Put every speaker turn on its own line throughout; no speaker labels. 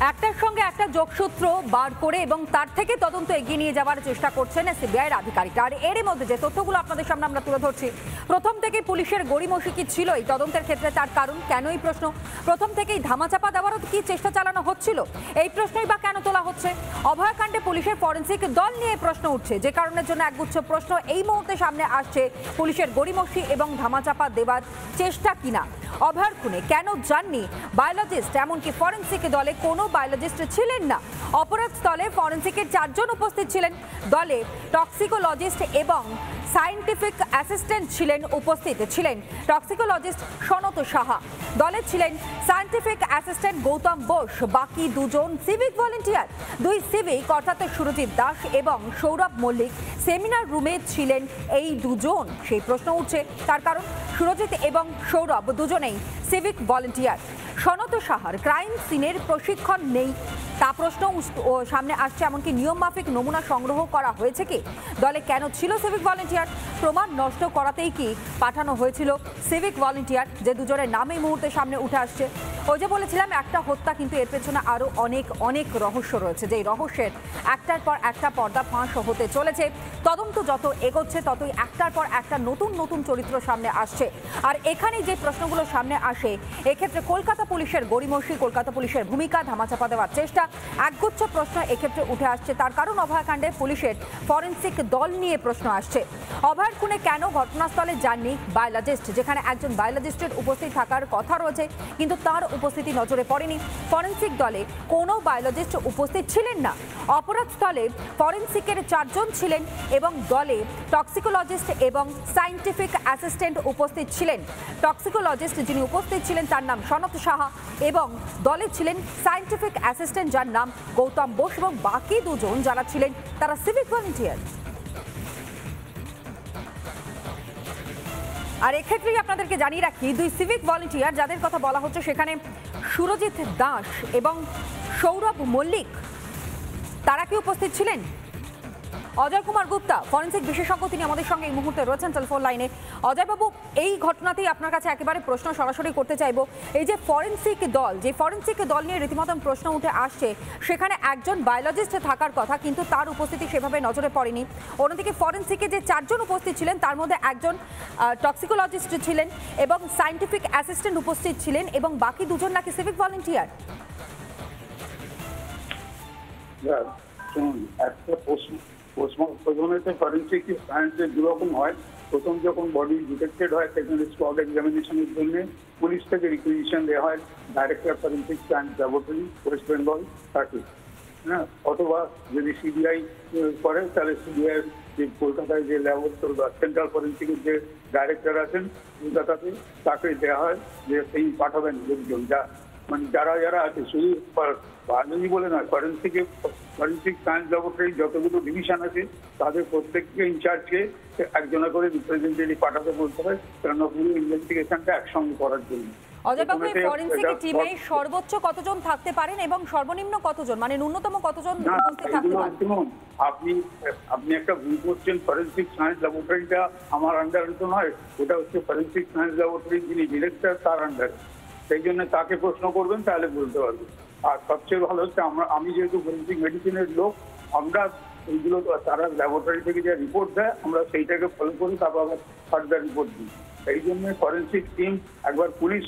একটার সঙ্গে একটা যোগসূত্র বার করে এবং তার থেকে তদন্ত এগিয়ে নিয়ে যাওয়ার চেষ্টা করছেন সিবিআইয়ের আধিকারিকরা। আর এরই মধ্যে যে তথ্যগুলো আপনাদের সামনে আমরা তুলে ধরছি, প্রথম থেকেই পুলিশের গড়িমসি কি ছিল এই তদন্তের ক্ষেত্রে, তার কারণ কেন এই প্রশ্ন, প্রথম থেকেই ধামাচাপা দেওয়ারও কি চেষ্টা চালানো হচ্ছিল, এই প্রশ্নই বা কেন তোলা হচ্ছে। অভয়াকাণ্ডে পুলিশের ফরেন্সিক দল নিয়ে প্রশ্ন উঠছে, যে কারণের জন্য একগুচ্ছ প্রশ্ন এই মুহূর্তে সামনে আসছে। পুলিশের গড়িমসি এবং ধামাচাপা দেওয়ার চেষ্টা কিনা, অভয়ার খুনে কেন যাননি বায়োলজিস্ট, এমনকি ফরেন্সিক দলে কোনো বায়োলজিস্ট ছিলেন না। অপরাধ স্থলে ফরেন্সিকের 4 জন উপস্থিত ছিলেন, দলে টক্সিকোলজিস্ট এবং সায়েন্টিফিক অ্যাসিস্ট্যান্ট উপস্থিত ছিলেন টক্সিকোলজিস্ট সনত সাহা, দলে ছিলেন সায়েন্টিফিক অ্যাসিস্ট্যান্ট গৌতম বোস, বাকি দুজন সিভিক ভলেন্টিয়ার। দুই সিভিক অর্থাৎ সুরজিৎ দাস এবং সৌরভ মল্লিক সেমিনার রুমে ছিলেন এই দুজন। সেই প্রশ্ন উঠছে, তার কারণ সুরজিৎ এবং সৌরভ দুজনেই সিভিক ভলেন্টিয়ার। সনত সাহার ক্রাইম সিনের প্রশিক্ষণ নেই, তা প্রশ্ন সামনে আসছে। এমনকি নিয়ম মাফিক নমুনা সংগ্রহ করা হয়েছে কি, দলে কেন ছিল সিভিক ভলেন্টিয়ার, প্রমাণ নষ্ট করাতেই কি পাঠানো হয়েছিল সিভিক ভলেন্টিয়ার, যে দুজনের নাম এই মুহূর্তে সামনে উঠে আসছে। ওই যে বলেছিলাম একটা হত্যা, কিন্তু এর পেছনে আরও অনেক রহস্য রয়েছে, যেই রহস্যের একটার পর একটা পর্দা ফাঁস হতে চলেছে। তদন্ত যত এগোচ্ছে ততই একটার পর একটা নতুন চরিত্র সামনে আসছে। আর এখানে যে প্রশ্নগুলো সামনে আসে, এক্ষেত্রে কলকাতা পুলিশের গড়িমসি, কলকাতা পুলিশের ভূমিকা, ধামাচাপা দেওয়ার চেষ্টা, একগুচ্ছ প্রশ্ন এক্ষেত্রে উঠে আসছে। তার কারণ অভয়াকাণ্ডে পুলিশের ফরেন্সিক দল নিয়ে প্রশ্ন আসছে। অভয়ার খুনে কেন ঘটনাস্থলে যাননি বায়োলজিস্ট, যেখানে একজন বায়োলজিস্টের উপস্থিত থাকার কথা রয়েছে, কিন্তু তার উপস্থিতি নজরে পড়েনি। ফরেন্সিক দলে কোনো বায়োলজিস্ট উপস্থিত ছিলেন না। অপরাধ স্থলে ফরেন্সিকের 4 জন ছিলেন এবং দলে টক্সিকোলজিস্ট এবং সায়েন্টিফিক অ্যাসিস্ট্যান্ট উপস্থিত ছিলেন। টক্সিকোলজিস্ট যিনি উপস্থিত ছিলেন তার নাম সনত সাহা এবং দলে ছিলেন সায়েন্টিফিক অ্যাসিস্ট্যান্ট যার নাম গৌতম বোস, এবং বাকি দুজন যারা ছিলেন তারা সিভিক ভলেন্টিয়ার। আর এক্ষেত্রেই আপনাদেরকে জানিয়ে রাখি, দুই সিভিক ভলেন্টিয়ার যাদের কথা বলা হচ্ছে, সেখানে সুরজিৎ দাস এবং সৌরভ মল্লিক, তারা কি উপস্থিত ছিলেন? অজয় কুমার গুপ্তা ফরেন্সিক বিশেষজ্ঞ, তিনি আমাদের সঙ্গে এই মুহূর্তে রয়েছেন টেলিফোন লাইনে। অজয়বাবু, এই ঘটনাতেই আপনার কাছে একেবারে প্রশ্ন সরাসরি করতে চাইবো, এই যে ফরেন্সিক দল নিয়ে রীতিমতো প্রশ্ন উঠে আসছে, সেখানে একজন বায়োলজিস্ট থাকার কথা, কিন্তু তার উপস্থিতি সেভাবে নজরে পড়েনি। অন্যদিকে ফরেন্সিকে যে 4 জন উপস্থিত ছিলেন তার মধ্যে একজন টক্সিকোলজিস্ট ছিলেন এবং সায়েন্টিফিক অ্যাসিস্ট্যান্ট উপস্থিত ছিলেন, এবং বাকি দুজন নাকি সিভিক ভলেন্টিয়ার।
পোস্টমর্টমে ফরেন্সিক সায়েন্সের দুরকম হয়। প্রথম যখন বডি ডিটেক্টেড হয়, সেখানে স্পট এক্সামিনেশনের জন্য পুলিশ থেকে রিকুইজিশন দেওয়া হয় director forensic science laboratory West Bengal তাকে, হ্যাঁ। অথবা যদি সিবিআই করে, তাহলে সিবিআই যে কলকাতায় যে ল্যাবরেটরি বা সেন্ট্রাল ফরেন্সিকের যে ডাইরেক্টর আছেন কলকাতাতে, তাকে দেওয়া হয় যে সেই পাঠাবেন লোকজন, মানে যারা আছে। শুধু বায়োলজি বলে নয়, ফরেন্সিক সায়েন্স ল্যাবরেটরি যতগুলো ডিভিশন আছে তাদের প্রত্যেককে ইনচার্জকে একজনা করে রিপ্রেজেন্টেটিভ পাঠাতে বলতে হয়, কেননা পুরো ইনভেস্টিগেশনটা একসঙ্গে করার জন্য।
অজয়বাবু, ফরেন্সিক টিমে সর্বোচ্চ কতজন থাকতে পারেন এবং সর্বনিম্ন কতজন, মানে ন্যূনতম কতজন উপস্থিত থাকতে পারেন?
শুনুন, আপনি একটা ভুল করছেন। ফরেন্সিক সায়েন্স ল্যাবরেটরিটা আমার আন্ডারে তো নয়, ওটা হচ্ছে ফরেন্সিক সায়েন্স ল্যাবরেটরি যিনি ডিরেক্টর, তার আন্ডারে। সেই জন্য তাকে প্রশ্ন করবেন, তাহলে বলতে পারবেন। আর সবচেয়ে ভালো হচ্ছে আমি যেহেতু ফরেন্সিক মেডিসিনের লোক, আমরা এইগুলো তারা ল্যাবরেটরি থেকে যে রিপোর্ট দেয়, আমরা সেইটাকে ফলো করি, তারপর আবার ফার্দার রিপোর্ট দিই। এই জন্য ফরেন্সিক টিম একবার পুলিশ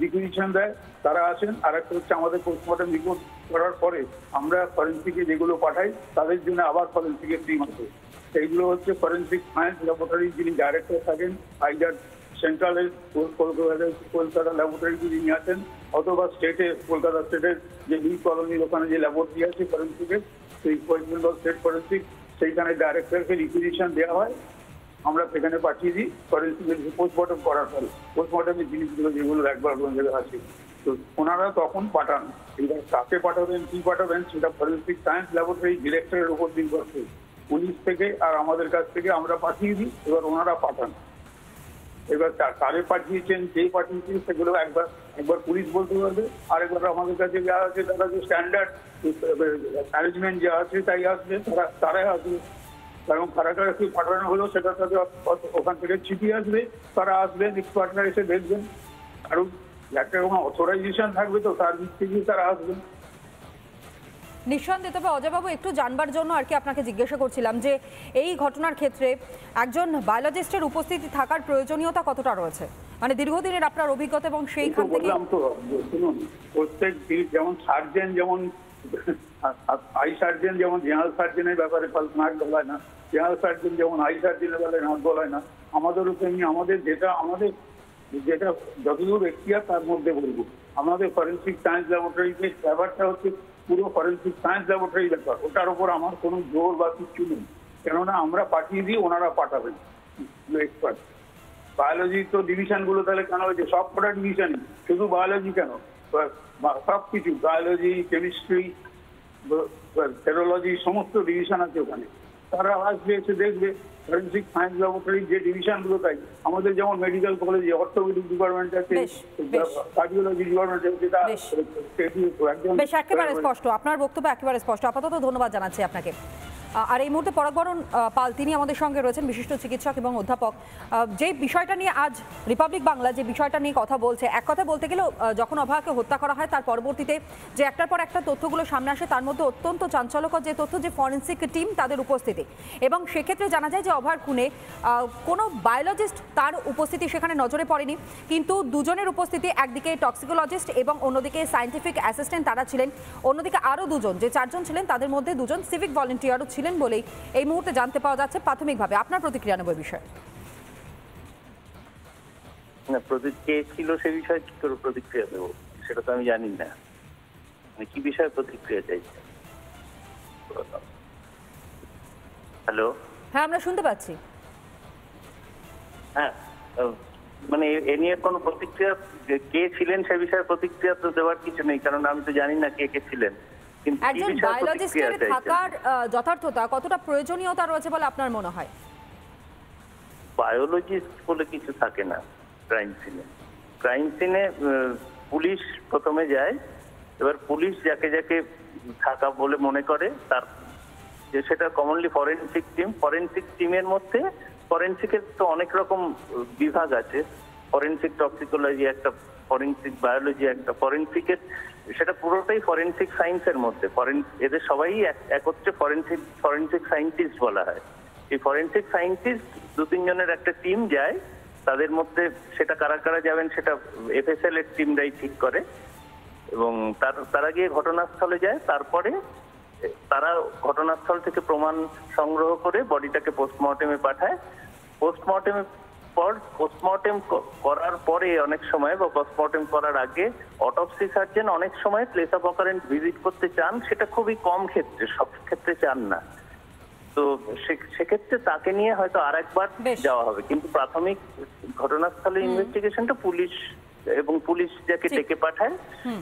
রিকুইজিশন দেয়, তারা আসেন। আর একটা হচ্ছে আমাদের পোস্টমর্টম রিপোর্ট করার পরে আমরা ফরেন্সিকে যেগুলো পাঠাই, তাদের জন্য আবার ফরেন্সিকের টিম আছে। সেইগুলো হচ্ছে ফরেন্সিক সায়েন্স ল্যাবরেটরি যিনি ডাইরেক্টর থাকেন, আইদার সেন্ট্রালের কলকাতা ল্যাবরেটরি যিনি আছেন, অথবা কলকাতা স্টেটের যে বি কলোনির ওখানে যে ল্যাবরেটরি আছে ফরেন্সিকের, সেই ওয়েস্ট বেঙ্গল স্টেট ফরেন্সিক, সেইখানে ডাইরেক্টরকে রিকুইজিশন দেওয়া হয়, আমরা সেখানে পাঠিয়ে দিই ফরেন্সিকের পোস্টমর্টম করার পরে। পোস্টমর্টমের জিনিসগুলো যেগুলো একবার আছে, তো ওনারা তখন পাঠান। এবার কাকে পাঠাবেন, কি পাঠাবেন, সেটা ফরেন্সিক সায়েন্স ল্যাবরেটরি ডিরেক্টরের উপর নির্ভর করে। পুলিশ থেকে আর আমাদের কাছ থেকে আমরা পাঠিয়ে দিই, এবার ওনারা পাঠান। এবার কারে পাঠিয়েছেন, কে পাঠিয়েছেন, সেগুলো একবার পুলিশ বলতে পারবে, আরেকবার আমাদের কাছে যা আছে তারা যে স্ট্যান্ডার্ড অ্যারেঞ্জমেন্ট যা আছে তাই আসবে, তারাই আসবে। কারণ কারাগারে পাঠানো হলো, সেটার সাথে ওখান থেকে চিঠি আসবে, তারা আসবেন, এক্সপার্টরা এসে দেখবেন। কারণ একটা কোনো অথরাইজেশন থাকবে তো তার দিক থেকে তারা আসবেন।
নিঃসন্দেহে, তবে অজয়বাবু একটু জানবার জন্য আর কি আপনাকে জিজ্ঞাসা করছিলাম যে এই ঘটনার ক্ষেত্রে একজন বায়োলজিস্টের উপস্থিতি থাকার প্রয়োজনীয়তা কতটা রয়েছে, মানে দীর্ঘদিনের আপনার অভিজ্ঞতা এবং সেইখান থেকে।
বললাম তো, শুনুন, প্রত্যেক যেমন সার্জেন, যেমন আই সার্জেন যেমন জেনারেল সার্জেনের ব্যাপারে নাক গলায় না, জেনারেল সার্জেন যেমন আই সার্জেনের ব্যাপারে নাক গলায় না, আমাদেরও তেমনি আমাদের যেটা যতদূর এখতিয়ার তার মধ্যে বলবো। আমাদের ফরেন্সিক সায়েন্স ল্যাবরেটরিতে ব্যাপারটা হচ্ছে পুরো ফরেন্সিক সায়েন্স ল্যাবরেটরি ব্যাপার, ওটার উপর আমার কোনো জোর বা কিছু নেই, কেননা আমরা পাঠিয়ে দিই, ওনারা পাঠাবেন এক্সপার্ট। বায়োলজি তো ডিভিশনগুলো তাহলে কেন হয়েছে? সব কটা ডিভিশনই, শুধু বায়োলজি কেন, সব কিছু বায়োলজি, কেমিস্ট্রি, সেরোলজি, সমস্ত ডিভিশন আছে ওখানে। তারা আসবে, এসে দেখবে ফরেন্সিক সায়েন্স ল্যাবরেটরির যে ডিভিশনগুলো, তাই আমাদের যেমন মেডিকেল কলেজে অর্থোপেডিক ডিপার্টমেন্ট আছে, কার্ডিওলজি ডিপার্টমেন্ট আছে,
বেশ, একেবারে স্পষ্ট আপনার বক্তব্য, একেবারে স্পষ্ট। আপাতত ধন্যবাদ জানাচ্ছি আপনাকে। আর এই মুহূর্তে পরাগবরণ পাল, তিনি আমাদের সঙ্গে রয়েছেন, বিশিষ্ট চিকিৎসক এবং অধ্যাপক। যে বিষয়টা নিয়ে আজ রিপাবলিক বাংলা যে বিষয়টা নিয়ে কথা বলছে, এক কথা বলতে গেলেও যখন অভয়াকে হত্যা করা হয় তার পরবর্তীতে যে একটার পর একটা তথ্যগুলো সামনে আসে, তার মধ্যে অত্যন্ত চাঞ্চল্যকর যে তথ্য, যে ফরেন্সিক টিম তাদের উপস্থিতি, এবং সেক্ষেত্রে জানা যায় যে অভয়ার খুনে কোনো বায়োলজিস্ট তার উপস্থিতি সেখানে নজরে পড়েনি, কিন্তু দুজনের উপস্থিতি, একদিকে টক্সিকোলজিস্ট এবং অন্যদিকে সায়েন্টিফিক অ্যাসিস্ট্যান্ট তারা ছিলেন, অন্যদিকে আরও দুজন, যে চারজন ছিলেন তাদের মধ্যে দুজন সিভিক ভলেন্টিয়ারও ছিলেন বলেই এই মুহূর্তে জানতে পাওয়া যাচ্ছে প্রাথমিকভাবে। আপনার প্রতিক্রিয়া নেব এই বিষয়ে।
না, কে ছিল সে বিষয়ে কি করে প্রতিক্রিয়া দেবো সেটা তো আমি জানি না, মানে কি বিষয়ে প্রতিক্রিয়া চাইছে। হ্যালো,
হ্যাঁ, আমরা শুনতে পাচ্ছি।
হ্যাঁ, মানে এ নিয়ে কোনো প্রতিক্রিয়া, কে ছিলেন সে বিষয়ে প্রতিক্রিয়া তো দেওয়ার কিছু নেই, কারণ আমি তো জানি না কে ছিলেন।
একজন বায়োলজিস্টের থাকার যথার্থতা কতটা প্রয়োজনীয়তা রয়েছে বলে আপনার মনে হয়?
বায়োলজিস্ট বলে কিছু থাকে না ক্রাইম সিনে। পুলিশ প্রথমে যায়, এবার পুলিশ যাকে যাকে থাকা বলে মনে করে তার, যে সেটা কমনলি ফরেনসিক টিমের মধ্যে, ফরেনসিকের তো অনেক রকম বিভাগ আছে, ফরেনসিক টক্সিকোলজি একটা, ফরেনসিক বায়োলজি একটা, ফরেনসিকের সেটা পুরোটাই ফরেনসিক সায়েন্সের মধ্যে। এদের সবাই একত্রে ফরেনসিক সায়েন্টিস্ট বলা হয়। এই ফরেনসিক সায়েন্টিস্ট 2-3 জনের একটা টিম যায়, তাদের মধ্যে সেটা কারা কারা যাবেন সেটা এফএসএল এর টিমরাই ঠিক করে, এবং তারা গিয়ে ঘটনাস্থলে যায়। তারপরে তারা ঘটনাস্থল থেকে প্রমাণ সংগ্রহ করে বডিটাকে পোস্টমর্টেমে পাঠায়। পোস্টমর্টেম করার পরে অনেক সময়, বা পোস্টমর্টেম করার আগে অটোপসি সার্জন অনেক সময় প্লেস অফ অকারেন্স ভিজিট করতে চান, সেটা খুবই কম ক্ষেত্রে, সব ক্ষেত্রে চান না। তো সেক্ষেত্রে তাকে নিয়ে হয়তো আরেকবার যাওয়া হবে, কিন্তু প্রাথমিক ঘটনাস্থলে ইনভেস্টিগেশনটা পুলিশ যাকে ডেকে পাঠায়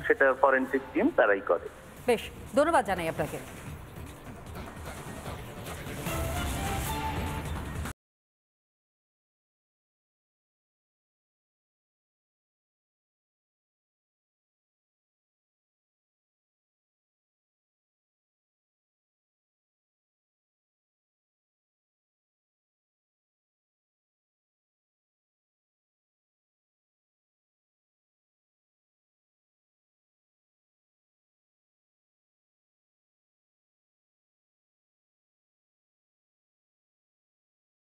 সেটা ফরেনসিক টিম তারাই করে।
বেশ, ধন্যবাদ জানাই আপনাকে।